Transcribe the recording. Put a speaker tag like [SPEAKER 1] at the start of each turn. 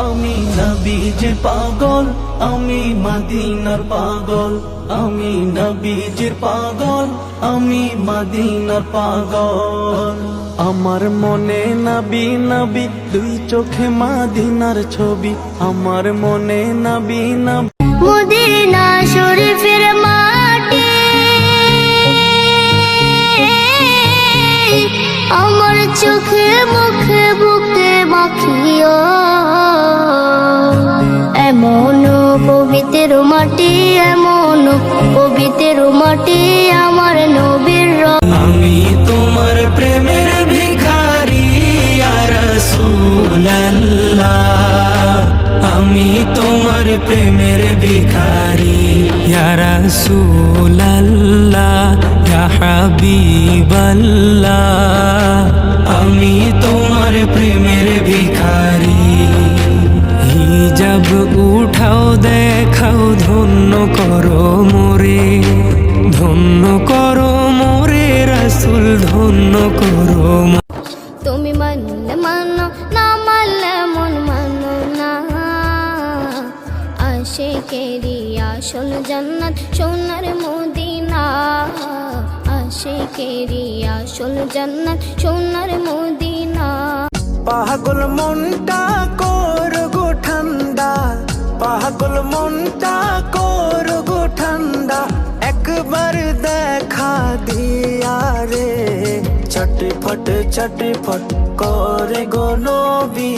[SPEAKER 1] আমি নবীজির পাগল, আমি মদিনার পাগল, আমি নবীজির পাগল, আমি মদিনার পাগল। আমার মনে নবী নবী, দুই চোখে মদিনার ছবি, আমার মনে নবী নবী।
[SPEAKER 2] মদিনা শরীফের মাটি আমার চোখে মুখে বুকে মাখিও, এমন পবিত্র মাটি, এমন পবিত্র মাটি আমার নবীর।
[SPEAKER 1] আমি তোমার প্রেমের ভিখারি ইয়া রাসূলুল্লাহ, আমি তোমার প্রেমের ভিখারি ইয়া রাসূলুল্লাহ, ইয়া হাবিবাল্লাহ, আমি তোমার প্রেমের ভিখারি। হিজাব উঠাও দেখাও, ধন্য করো মোরে, ধন্য করো মোরে রাসূল, ধন্য করো।
[SPEAKER 2] তুমি মানলে মানো, না মানলে মন মানো না। আশিকেরি আসল জান্নাত সোনার মদিনা, আশিকেরি আসল জান্নাত সোনার মদিনা।
[SPEAKER 1] পাগল মনটা কর গো ঠান্ডা, পাগল মনটা কর গো ঠান্ডা, একবার দেখা দিয়া রে, চটফট চটফট করে গো নবী।